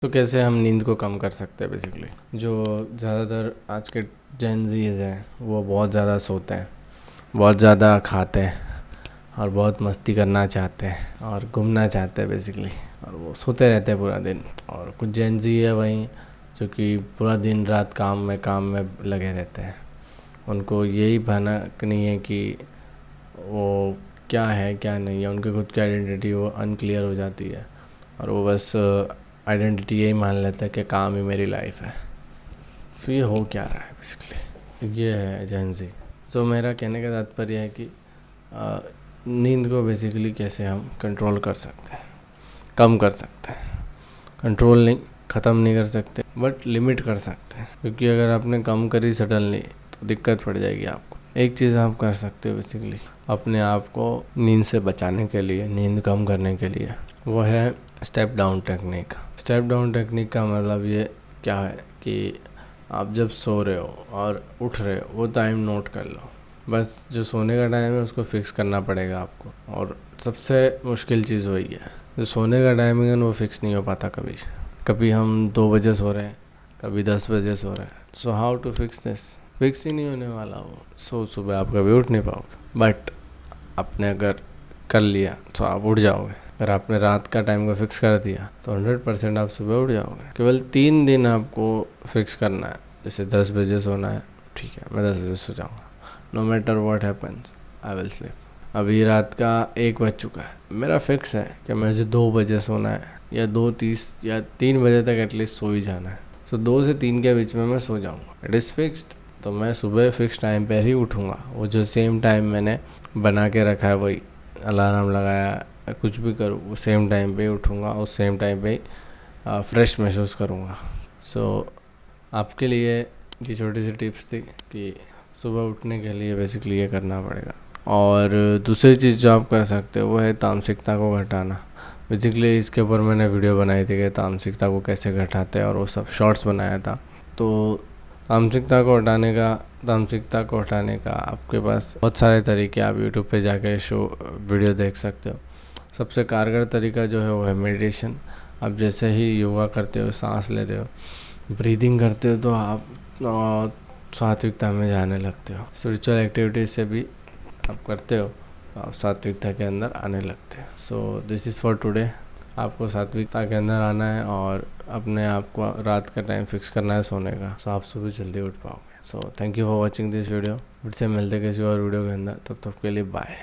तो कैसे हम नींद को कम कर सकते हैं बेसिकली। जो ज़्यादातर आज के जेन ज़ीज़ हैं वो बहुत ज़्यादा सोते हैं, बहुत ज़्यादा खाते हैं और बहुत मस्ती करना चाहते हैं और घूमना चाहते हैं बेसिकली, और वो सोते रहते हैं पूरा दिन। और कुछ जेन ज़ी है वहीं जो कि पूरा दिन रात काम में लगे रहते हैं। उनको यही भनक नहीं है कि वो क्या है क्या नहीं है, उनकी खुद की आइडेंटिटी वो अनक्लियर हो जाती है और वो बस आइडेंटिटी यही मान लेता है कि काम ही मेरी लाइफ है। सो ये हो क्या रहा है बेसिकली, ये है जेन ज़ी। सो मेरा कहने का तात्पर्य है कि नींद को बेसिकली कैसे हम कंट्रोल कर सकते हैं, कम कर सकते हैं। कंट्रोल नहीं, ख़त्म नहीं कर सकते, बट लिमिट कर सकते हैं, क्योंकि अगर आपने कम करी सडनली तो दिक्कत पड़ जाएगी आपको। एक चीज़ आप कर सकते हो बेसिकली अपने आप को नींद से बचाने के लिए, नींद कम करने के लिए, वो है step down technique. Step down technique का मतलब ये क्या है कि आप जब सो रहे हो और उठ रहे हो वो टाइम नोट कर लो। बस जो सोने का टाइम है उसको फिक्स करना पड़ेगा आपको, और सबसे मुश्किल चीज़ वही है। जो सोने का टाइमिंग है वो फिक्स नहीं हो पाता कभी। कभी हम 2 बजे सो रहे हैं, कभी 10 बजे सो रहे हैं। So how to fix this? Fix ही नहीं होने वाला वो। सो सुबह आप कभी उठ नहीं पाओगे, बट आपने अगर कर लिया तो आप उठ जाओगे। अगर आपने रात का टाइम को फिक्स कर दिया तो 100% आप सुबह उठ जाओगे। केवल 3 दिन आपको फिक्स करना है। जैसे 10 बजे सोना है, ठीक है मैं 10 बजे सो जाऊँगा, no matter what happens I will sleep. अभी रात का 1 बज चुका है, मेरा फिक्स है कि मुझे 2 बजे सोना है या 2:30 या 3 बजे तक एटलीस्ट सो ही जाना है। सो 2 से 3 के बीच में मैं सो जाऊँगा, इट इज़ फिक्स्ड। तो मैं सुबह फिक्स टाइम पर ही उठूँगा। वो जो सेम टाइम मैंने बना के रखा है, वही अलार्म लगाया, कुछ भी करूँ वो सेम टाइम पे ही उठूँगा और सेम टाइम पे ही फ्रेश महसूस करूँगा। सो आपके लिए ये छोटी सी टिप्स थी कि सुबह उठने के लिए बेसिकली ये करना पड़ेगा। और दूसरी चीज़ जो आप कर सकते हो वो है तामसिकता को घटाना। बेसिकली इसके ऊपर मैंने वीडियो बनाई थी कि तामसिकता को कैसे घटाते हैं, और वो सब शॉर्ट्स बनाया था। तो तामसिकता को हटाने का आपके पास बहुत सारे तरीके, आप यूट्यूब पे जाके वीडियो देख सकते हो। सबसे कारगर तरीका जो है वो है मेडिटेशन। आप जैसे ही योगा करते हो, सांस लेते हो, ब्रीदिंग करते हो, तो आप सात्विकता में जाने लगते हो। स्पिरिचुअल एक्टिविटीज़ से भी आप करते हो तो आप सात्विकता के अंदर आने लगते हो। So this is for today. आपको सात्विकता के अंदर आना है और अपने आप को रात का टाइम फिक्स करना है सोने का, सो आप सुबह जल्दी उठ पाओगे। So thank you for watching this video. फिर से मिलते किसी और वीडियो के अंदर, तब तक के लिए बाय।